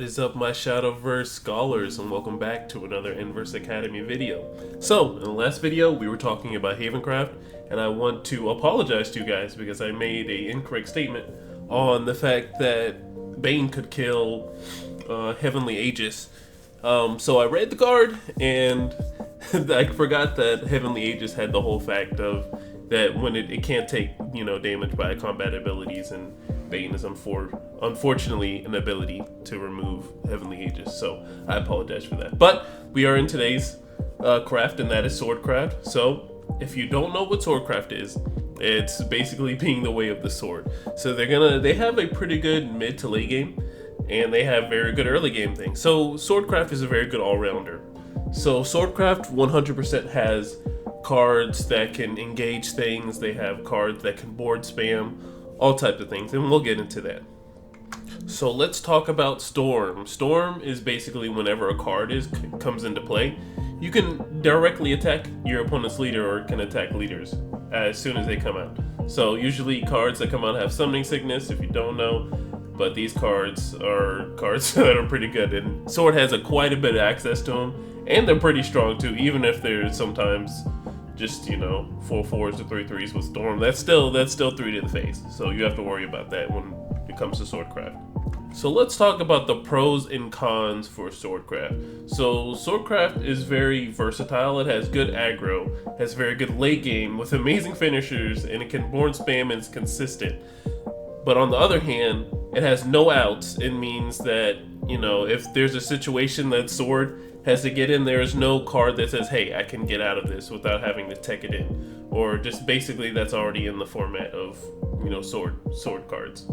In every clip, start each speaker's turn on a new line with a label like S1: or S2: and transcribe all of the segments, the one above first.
S1: is up, my Shadowverse scholars, and welcome back to another Enverse Academy video. So, in the last video, we were talking about Havencraft, and I want to apologize to you guys because I made an incorrect statement on the fact that Bane could kill Heavenly Aegis. So I read the card, and I forgot that Heavenly Aegis had the whole fact of that when it can't take, damage by combat abilities, and Bane is unfortunately an ability to remove Heavenly Aegis, so I apologize for that. But we are in today's craft, and that is Swordcraft. So if you don't know what Swordcraft is, it's basically being the way of the sword. So they have a pretty good mid to late game, and they have very good early game things. So Swordcraft is a very good all-rounder. So Swordcraft 100% has cards that can engage things. They have cards that can board spam, all types of things, and we'll get into that. So let's talk about Storm. Storm is basically whenever a card comes into play, you can directly attack your opponent's leader or can attack leaders as soon as they come out. So usually cards that come out have Summoning Sickness, if you don't know, but these cards are cards that are pretty good, and Sword has quite a bit of access to them, and they're pretty strong too, even if they're sometimes just 4 4s or 3 3s with Storm. That's still 3 to the face, so you have to worry about that when it comes to Swordcraft. So let's talk about the pros and cons for Swordcraft. So Swordcraft is very versatile. It has good aggro, has very good late game with amazing finishers, and it can board spam and it's consistent. But on the other hand, it has no outs. It means that, if there's a situation that Sword has to get in, there's no card that says, hey, I can get out of this without having to tech it in. Or just basically that's already in the format of, sword cards.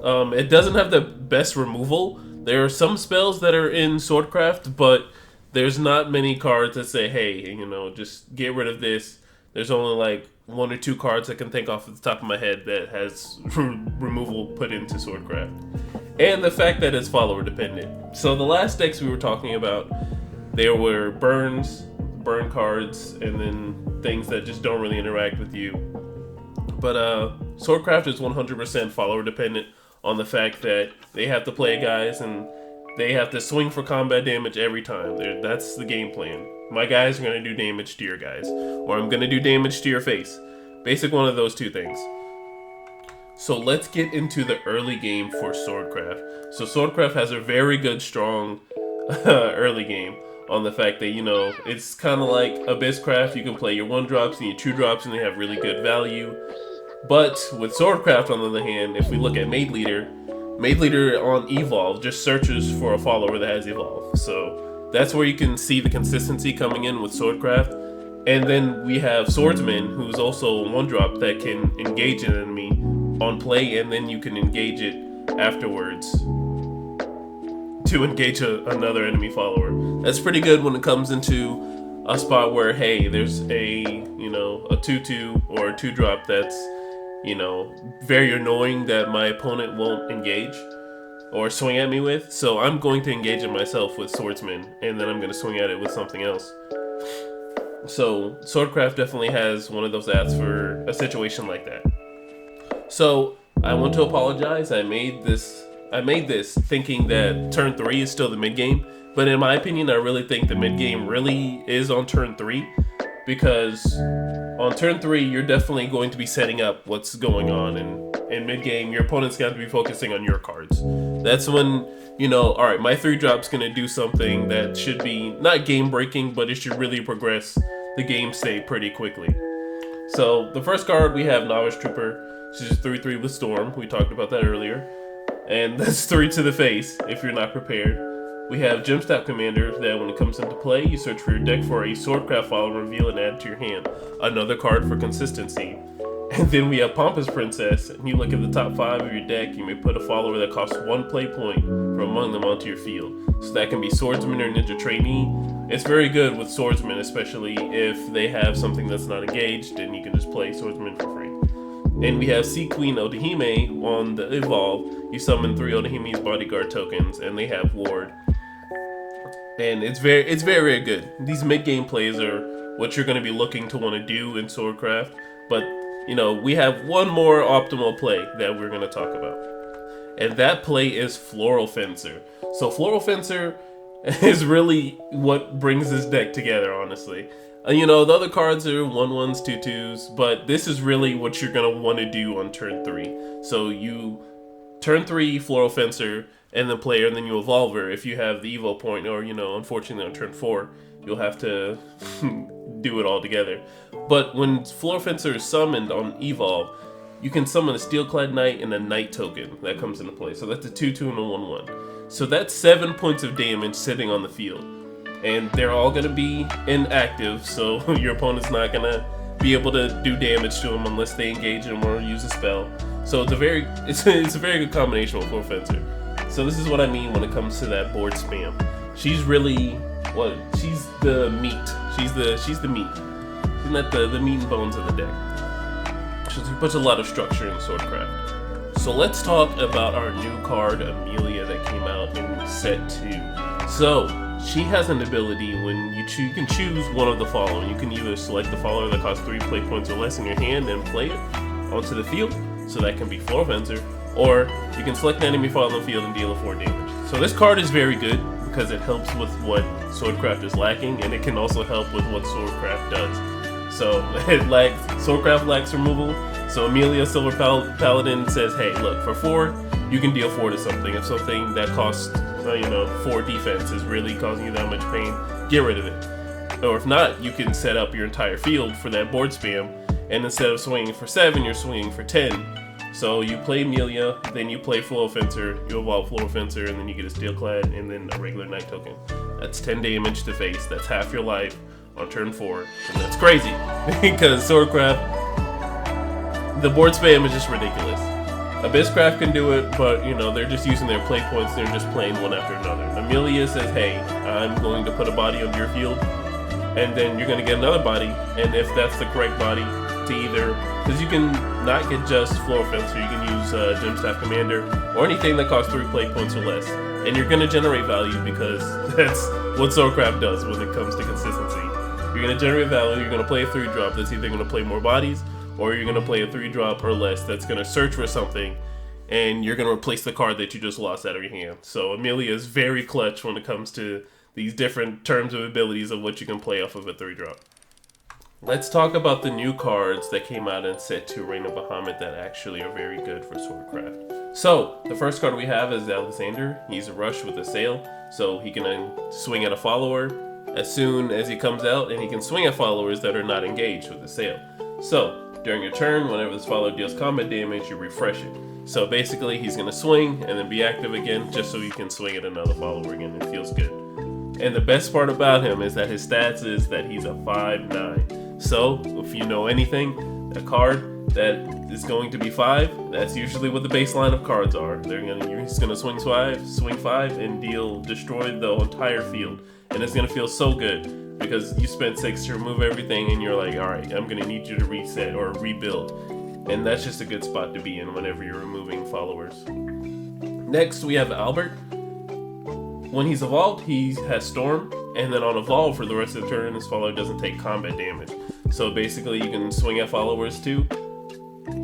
S1: It doesn't have the best removal. There are some spells that are in Swordcraft, but there's not many cards that say, hey, just get rid of this. There's only like 1 or 2 cards I can think off the top of my head that has removal put into Swordcraft. And the fact that it's follower dependent. So the last decks we were talking about, there were burn cards, and then things that just don't really interact with you. But Swordcraft is 100% follower dependent on the fact that they have to play guys and they have to swing for combat damage every time. That's the game plan. My guys are going to do damage to your guys, or I'm going to do damage to your face. Basic one of those two things. So let's get into the early game for Swordcraft. So Swordcraft has a very good, strong early game on the fact that, it's kind of like Abysscraft. You can play your 1-drops and your 2-drops, and they have really good value. But with Swordcraft, on the other hand, if we look at Made Leader on Evolve just searches for a follower that has Evolve. So that's where you can see the consistency coming in with Swordcraft. And then we have Swordsman, who's also a 1-drop that can engage an enemy on play, and then you can engage it afterwards to engage another enemy follower. That's pretty good when it comes into a spot where, hey, there's a 2/2 or a 2-drop that's very annoying that my opponent won't engage or swing at me with. So I'm going to engage it myself with Swordsman, and then I'm going to swing at it with something else. So Swordcraft definitely has one of those apps for a situation like that. So I want to apologize. I made this thinking that turn 3 is still the mid game, but in my opinion, I really think the mid game really is on turn 3, because on turn 3 you're definitely going to be setting up what's going on, and in mid game your opponent's got to be focusing on your cards. That's when all right, my 3-drop's gonna do something that should be not game breaking, but it should really progress the game state pretty quickly. So the first card, we have Novice Trooper. She's just 3/3 with Storm. We talked about that earlier. And that's 3 to the face if you're not prepared. We have Gemstop Commander, that when it comes into play, you search for your deck for a Swordcraft follower, reveal, and add to your hand. Another card for consistency. And then we have Pompous Princess, and you look at the top 5 of your deck, you may put a follower that costs 1 play point from among them onto your field. So that can be Swordsman or Ninja Trainee. It's very good with Swordsman, especially if they have something that's not engaged, and you can just play Swordsman for free. And we have Sea Queen Odahime on the Evolve. You summon 3 Odahime's bodyguard tokens, and they have Ward. And it's very, very good. These mid-game plays are what you're going to be looking to want to do in Swordcraft, but we have one more optimal play that we're going to talk about. and that play is Floral Fencer. So Floral Fencer is really what brings this deck together, honestly. You know, the other cards are 1/1s, 2/2s, but this is really what you're going to want to do on turn 3. So you turn 3 Floral Fencer, and then play her, and then you evolve her if you have the evo point, or, you know, unfortunately on turn 4, you'll have to do it all together. But when Floral Fencer is summoned on evolve, you can summon a Steelclad Knight and a Knight token that comes into play. So that's a 2/2 and a 1/1. So that's 7 points of damage sitting on the field. And they're all going to be inactive, so your opponent's not going to be able to do damage to them unless they engage them or use a spell. So it's a very good combination with Floral Fencer. So this is what I mean when it comes to that board spam. She's really she's the meat. She's the meat. She's not the meat and bones of the deck. She puts a lot of structure in Swordcraft. So let's talk about our new card, Amelia, that came out in set 2. So she has an ability when you can choose one of the following. You can either select the follower that costs 3 play points or less in your hand and play it onto the field. So that can be Floral Fencer, or you can select an enemy follower on the field and deal a 4 damage. So this card is very good because it helps with what Swordcraft is lacking, and it can also help with what Swordcraft does. So Swordcraft lacks removal. So Amelia Silver Paladin says, hey, look, for 4, you can deal 4 to something. If something that costs 4 defense is really causing you that much pain, get rid of it. Or if not, you can set up your entire field for that board spam, and instead of swinging for 7, you're swinging for 10. So you play Amelia, then you play Floral Fencer, you evolve Floral Fencer, and then you get a Steelclad, and then a regular Knight token. That's 10 damage to face. That's half your life on turn 4, and that's crazy because Swordcraft, the board spam is just ridiculous. Abysscraft can do it, but you know, they're just using their play points. They're just playing one after another. Amelia says, hey, I'm going to put a body on your field, and then you're going to get another body, and if that's the correct body, to either, because you can not get just Floral Fencer, you can use Gemstaff Commander, or anything that costs 3 play points or less, and you're going to generate value because that's what Swordcraft does when it comes to consistency. You're going to generate value, you're going to play a 3-drop that's either going to play more bodies, or you're going to play a 3-drop or less that's going to search for something, and you're going to replace the card that you just lost out of your hand. So Amelia is very clutch when it comes to these different terms of abilities of what you can play off of a 3-drop. Let's talk about the new cards that came out in set 2, Reign of Bahamut, that actually are very good for Swordcraft. So, the first card we have is Alexander. He's a rush with a sail, so he can swing at a follower as soon as he comes out, and he can swing at followers that are not engaged with the sail. So, during your turn, whenever this follower deals combat damage, you refresh it. So basically, he's going to swing and then be active again, just so you can swing at another follower again. It feels good. And the best part about him is that his stats is that he's a 5/9. So, if you know anything, a card that is going to be 5, that's usually what the baseline of cards are. He's gonna swing 5, and destroy the entire field. And it's gonna feel so good because you spent 6 to remove everything, and you're like, alright, I'm gonna need you to reset or rebuild. And that's just a good spot to be in whenever you're removing followers. Next, we have Albert. When he's evolved, he has Storm, and then on evolve for the rest of the turn, his follower doesn't take combat damage. So basically, you can swing at followers too.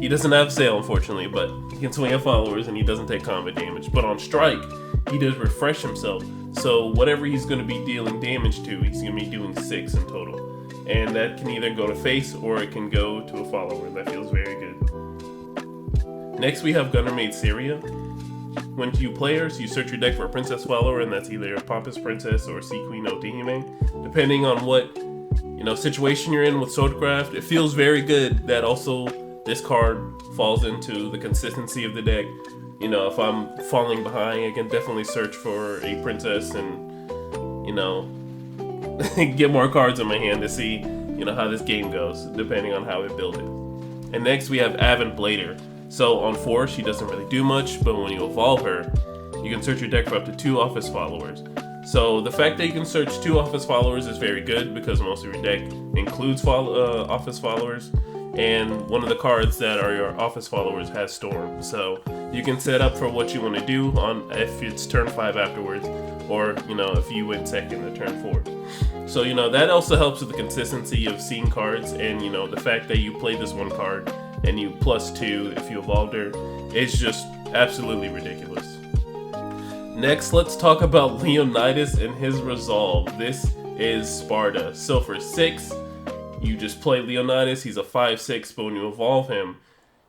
S1: He doesn't have Sail, unfortunately, but he can swing at followers and he doesn't take combat damage. But on strike, he does refresh himself. So whatever he's going to be dealing damage to, he's going to be doing 6 in total. And that can either go to face or it can go to a follower. That feels very good. Next, we have Gunner Maid Syria. When you players, you search your deck for a princess follower, and that's either a Pompous Princess or Sea Queen Otihime. Depending on what situation you're in with Swordcraft, it feels very good that also this card falls into the consistency of the deck. If I'm falling behind, I can definitely search for a princess and, get more cards in my hand to see, how this game goes, depending on how I build it. And next we have Avon Blader. So on 4, she doesn't really do much, but when you evolve her, you can search your deck for up to 2 office followers. So the fact that you can search 2 office followers is very good because most of your deck includes office followers, and one of the cards that are your office followers has Storm. So you can set up for what you want to do on if it's turn 5 afterwards, or if you went second to turn 4. So that also helps with the consistency of seeing cards, and the fact that you played this one card and you +2 if you evolved her, it's just Absolutely ridiculous. Next, let's talk about Leonidas and his resolve. This is Sparta. So for 6, you just play Leonidas. He's a 5/6, but when you evolve him,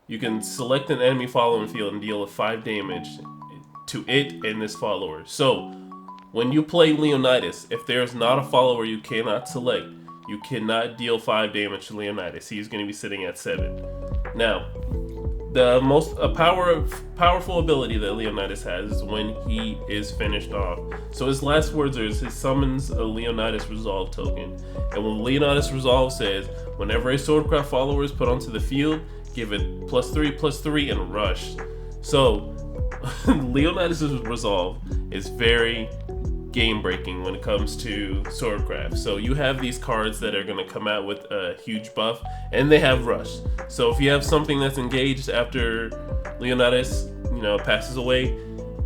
S1: you can select an enemy following field and deal 5 damage to it and this follower. So when you play Leonidas, if there's not a follower you cannot select, you cannot deal 5 damage to Leonidas. He's going to be sitting at 7. Now, the most powerful ability that Leonidas has is when he is finished off. So his last words are, he summons a Leonidas Resolve token. And when Leonidas Resolve says, whenever a Swordcraft follower is put onto the field, give it +3/+3 and rush. So Leonidas' Resolve is very game breaking when it comes to Swordcraft. So you have these cards that are going to come out with a huge buff, and they have rush. So if you have something that's engaged after Leonidas, passes away,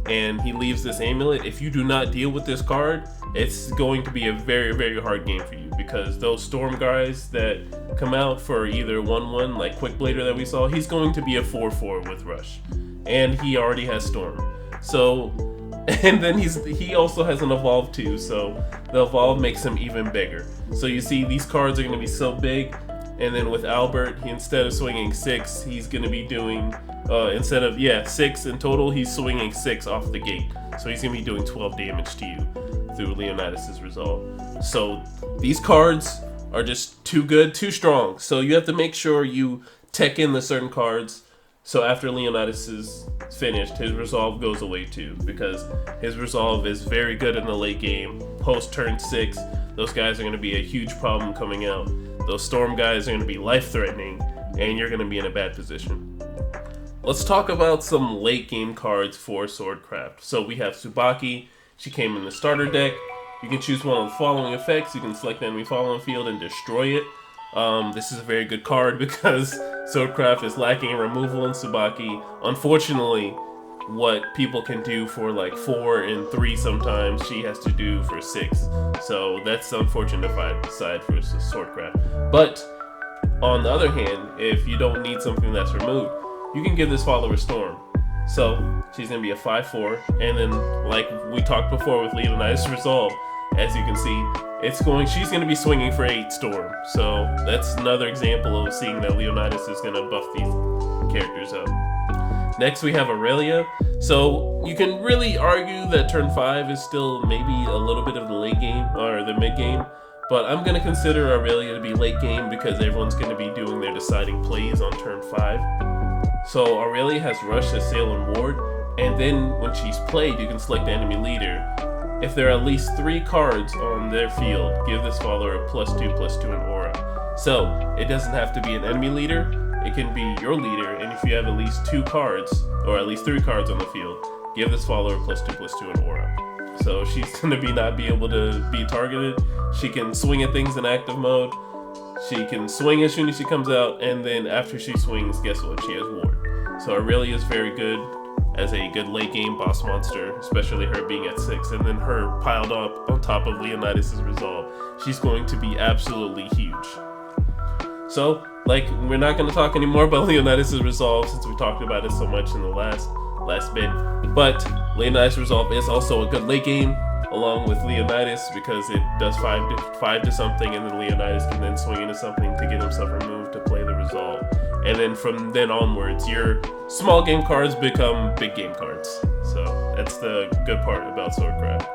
S1: and he leaves this amulet, if you do not deal with this card, it's going to be a very, very hard game for you, because those Storm guys that come out for either 1/1 like Quickblader that we saw, he's going to be a 4/4 with rush, and he already has Storm. So, and then he also has an evolve too, so the evolve makes him even bigger. So you see, these cards are going to be so big, and then with Albert, instead of swinging 6, he's going to be doing instead of 6 in total, he's swinging 6 off the gate. So he's going to be doing 12 damage to you through Leonidas' Resolve. So these cards are just too good, too strong. So you have to make sure you tech in the certain cards. So after Leonidas is finished, his Resolve goes away too, because his Resolve is very good in the late game. Post turn 6, those guys are going to be a huge problem coming out. Those Storm guys are going to be life-threatening, and you're going to be in a bad position. Let's talk about some late game cards for Swordcraft. So we have Tsubaki. She came in the starter deck. You can choose one of the following effects. You can select the enemy following field and destroy it. This is a very good card because Swordcraft is lacking in removal in Tsubaki. Unfortunately, what people can do for like 4 and 3 sometimes, she has to do for 6. So that's the unfortunate side for Swordcraft. But on the other hand, if you don't need something that's removed, you can give this follower Storm. So she's going to be a 5/4, and then like we talked before with Leonidas Resolve, as you can see, she's going to be swinging for 8 Storm. So that's another example of seeing that Leonidas is going to buff these characters up. Next we have Aurelia. So you can really argue that turn 5 is still maybe a little bit of the late game or the mid game, but I'm going to consider Aurelia to be late game because everyone's going to be doing their deciding plays on turn 5. So Aurelia has Rush, Assail, and Ward, and then when she's played, you can select the enemy leader. If there are at least 3 cards on their field, give this follower a +2/+2 in aura. So it doesn't have to be an enemy leader, it can be your leader, and if you have at least 2 cards, or at least 3 cards on the field, give this follower +2/+2 in aura. So she's going to not be able to be targeted. She can swing at things in active mode. She can swing as soon as she comes out, and then after she swings, guess what? She has Ward. So Aurelia is very good as a good late game boss monster, especially her being at 6, and then her piled up on top of Leonidas' Resolve. She's going to be absolutely huge. So, we're not going to talk anymore about Leonidas' Resolve since we talked about it so much in the last bit. But Leonidas' Resolve is also a good late game, along with Leonidas, because it does 5 to something, and then Leonidas can then swing into something to get himself removed to play the Resolve. And then from then onwards, your small game cards become big game cards. So that's the good part about Swordcraft.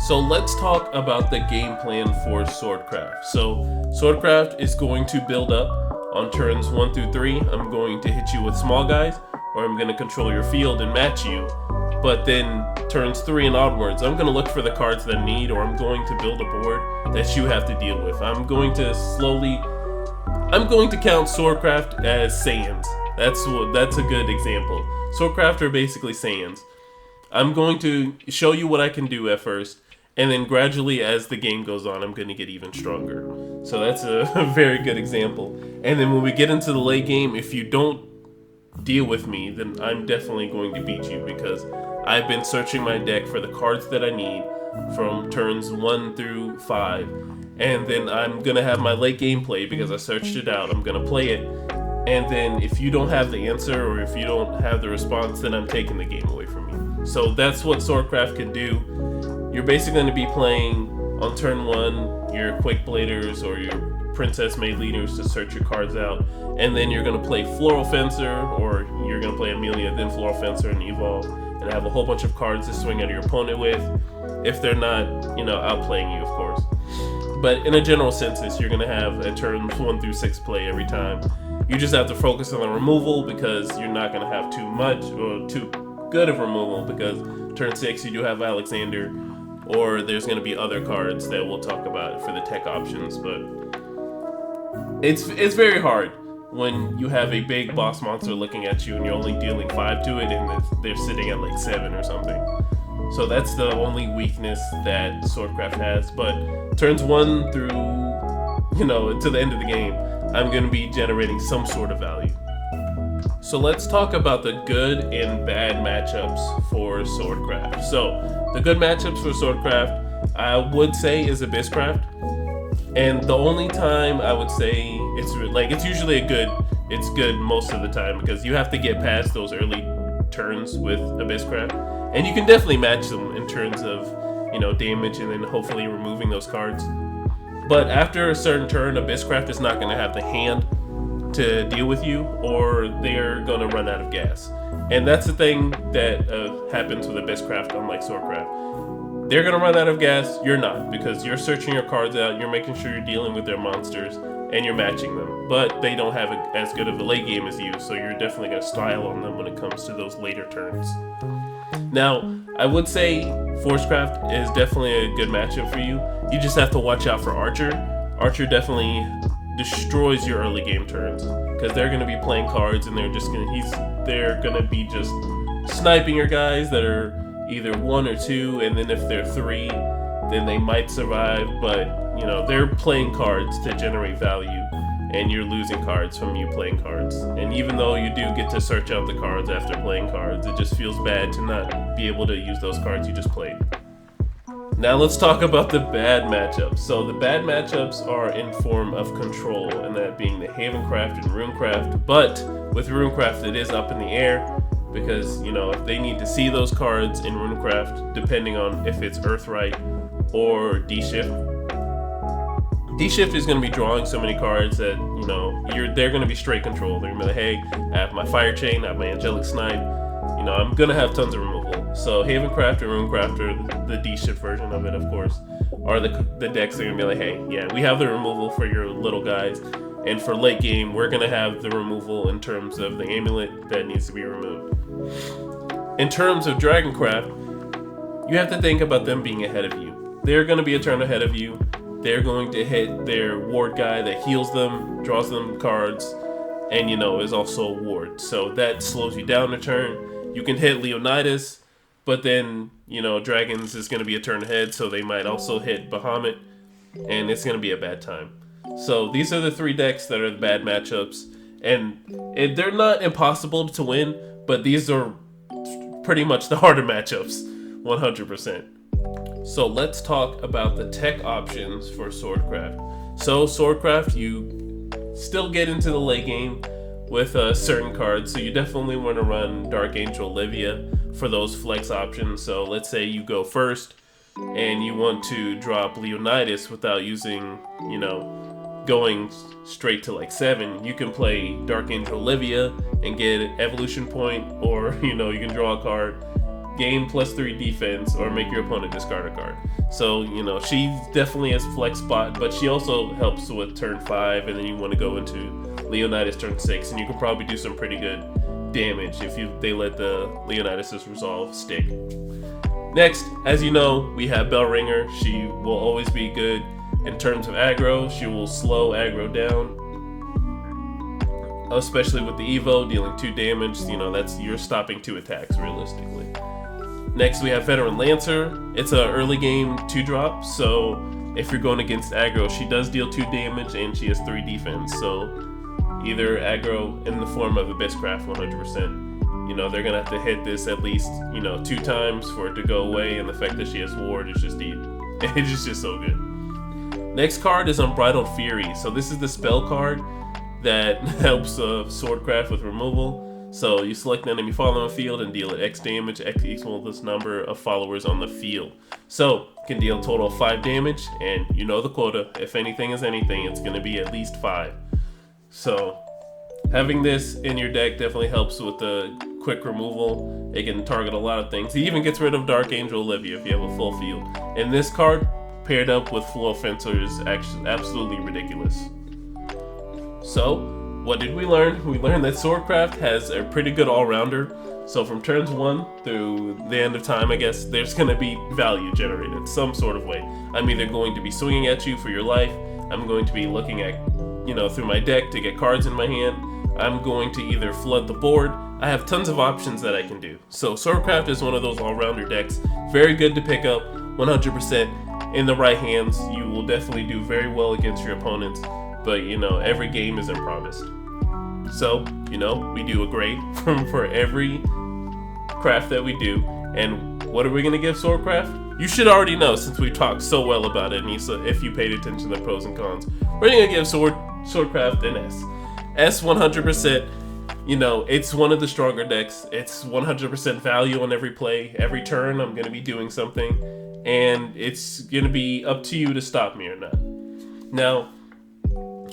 S1: So let's talk about the game plan for Swordcraft. So Swordcraft is going to build up on turns 1 through 3. I'm going to hit you with small guys, or I'm going to control your field and match you. But then turns 3 and onwards, I'm going to look for the cards that I need, or I'm going to build a board that you have to deal with. I'm going to count Swordcraft as Saiyans. That's a good example. Swordcraft are basically Saiyans. I'm going to show you what I can do at first, and then gradually as the game goes on, I'm going to get even stronger. So that's a very good example. And then when we get into the late game, if you don't deal with me, then I'm definitely going to beat you, because I've been searching my deck for the cards that I need from turns 1 through 5. And then I'm going to have my late game play because I searched it out. I'm going to play it. and then if you don't have the answer or if you don't have the response, then I'm taking the game away from you. So that's what Swordcraft can do. You're basically going to be playing on turn 1 your Quick Bladers or your Princess Maid Leaders to search your cards out, and then you're going to play Floral Fencer, or you're going to play Amelia, then Floral Fencer and Evolve, and have a whole bunch of cards to swing at your opponent with, if they're not, outplaying you, of course. But in a general census, you're going to have a turns 1 through 6 play every time. You just have to focus on the removal, because you're not going to have too much or too good of removal, because turn 6 you do have Alexander, or there's going to be other cards that we'll talk about for the tech options. But it's very hard when you have a big boss monster looking at you and you're only dealing 5 to it, and they're sitting at like 7 or something. So that's the only weakness that Swordcraft has. But turns 1 through, to the end of the game, I'm going to be generating some sort of value. So let's talk about the good and bad matchups for Swordcraft. So the good matchups for Swordcraft, I would say, is Abysscraft. And the only time I would say it's usually it's good most of the time, because you have to get past those early turns with Abysscraft. And you can definitely match them in terms of, damage and then hopefully removing those cards. But after a certain turn, Abysscraft is not going to have the hand to deal with you, or they're going to run out of gas. And that's the thing that happens with Abysscraft, unlike Swordcraft. They're going to run out of gas, you're not, because you're searching your cards out, you're making sure you're dealing with their monsters, and you're matching them. But they don't have as good of a late game as you, so you're definitely going to style on them when it comes to those later turns. Now, I would say Forcecraft is definitely a good matchup for you. You just have to watch out for Archer. Archer definitely destroys your early game turns, because they're going to be playing cards and they're going to be just sniping your guys that are either 1 or 2, and then if they're 3, then they might survive, but they're playing cards to generate value, and you're losing cards from you playing cards. And even though you do get to search out the cards after playing cards, it just feels bad to not be able to use those cards you just played. Now let's talk about the bad matchups. So the bad matchups are in form of control, and that being the Havencraft and Runecraft. But with Runecraft, it is up in the air, because if they need to see those cards in Runecraft, depending on if it's Earthright or D-Shift. D-Shift is going to be drawing so many cards that they're going to be straight control. They're going to be like, hey, I have my Fire Chain, I have my Angelic Snipe. I'm going to have tons of removal. So Havencraft and Runecraft, or the D-Shift version of it, of course, are the decks that are going to be like, hey, yeah, we have the removal for your little guys. And for late game, we're going to have the removal in terms of the amulet that needs to be removed. In terms of Dragoncraft, you have to think about them being ahead of you. They're going to be a turn ahead of you. They're going to hit their ward guy that heals them, draws them cards, and is also a ward. So that slows you down a turn. You can hit Leonidas, but then, Dragons is going to be a turn ahead, so they might also hit Bahamut, and it's going to be a bad time. So these are the 3 decks that are the bad matchups, and they're not impossible to win, but these are pretty much the harder matchups, 100%. So let's talk about the tech options for Swordcraft. So Swordcraft, you still get into the late game with certain cards, so you definitely want to run Dark Angel Olivia for those flex options. So let's say you go first and you want to drop Leonidas without using, going straight to like 7. You can play Dark Angel Olivia and get an evolution point, or you can draw a card, gain +3 defense, or make your opponent discard a card. So she definitely has flex spot, but she also helps with turn 5, and then you want to go into Leonidas turn 6, and you can probably do some pretty good damage if they let the Leonidas' resolve stick. Next, as you know, we have Bellringer. She will always be good in terms of aggro. She will slow aggro down, especially with the Evo, dealing 2 damage. You're stopping 2 attacks realistically. Next, we have Veteran Lancer. It's an early game 2-drop, so if you're going against aggro, she does deal 2 damage and she has 3 defense. So either aggro in the form of Abysscraft 100%. They're gonna have to hit this at least 2 times for it to go away, and the fact that she has ward is just it's just so good. Next card is Unbridled Fury. So this is the spell card that helps Swordcraft with removal. So you select an enemy follower on the field and deal it X damage, X equals this number of followers on the field. So you can deal a total of 5 damage, and you know the quota. If anything is anything, it's going to be at least 5. So having this in your deck definitely helps with the quick removal. It can target a lot of things. It even gets rid of Dark Angel Olivia if you have a full field. And this card, paired up with Flow Fencer, is actually absolutely ridiculous. So what did we learn? We learned that Swordcraft has a pretty good all-rounder. So from turns 1 through the end of time, I guess, there's going to be value generated some sort of way. I'm either going to be swinging at you for your life. I'm going to be looking at, through my deck to get cards in my hand. I'm going to either flood the board. I have tons of options that I can do. So Swordcraft is one of those all-rounder decks. Very good to pick up 100% in the right hands. You will definitely do very well against your opponents. But every game is improvised. So, we do a grade for every craft that we do. And what are we going to give Swordcraft? You should already know since we talked so well about it, and if you paid attention to the pros and cons. We're going to give Swordcraft an S. S 100%. It's one of the stronger decks. It's 100% value on every play. Every turn I'm going to be doing something. And it's going to be up to you to stop me or not. Now,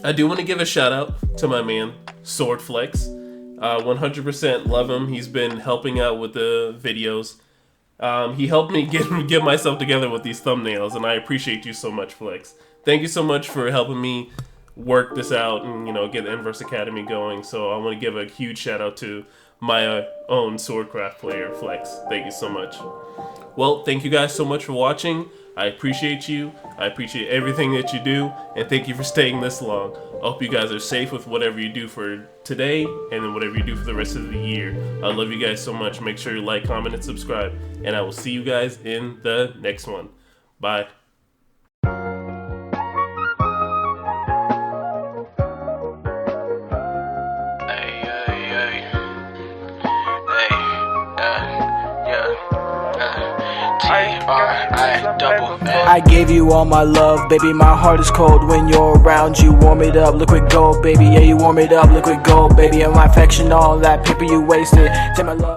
S1: I do want to give a shout out to my man, Swordflex. 100% love him. He's been helping out with the videos. He helped me get myself together with these thumbnails, and I appreciate you so much, Flex. Thank you so much for helping me work this out and get the Enverse Academy going. So I want to give a huge shout out to my own Swordcraft player, Flex. Thank you so much. Well, thank you guys so much for watching. I appreciate you. I appreciate everything that you do, and thank you for staying this long. I hope you guys are safe with whatever you do for today and then whatever you do for the rest of the year. I love you guys so much. Make sure you like, comment, and subscribe, and I will see you guys in the next one. Bye.
S2: I gave you all my love, baby, my heart is cold when you're around. You warm it up, liquid gold, baby, yeah, you warm it up, liquid gold, baby, and my affection, all that paper you wasted. Take my love.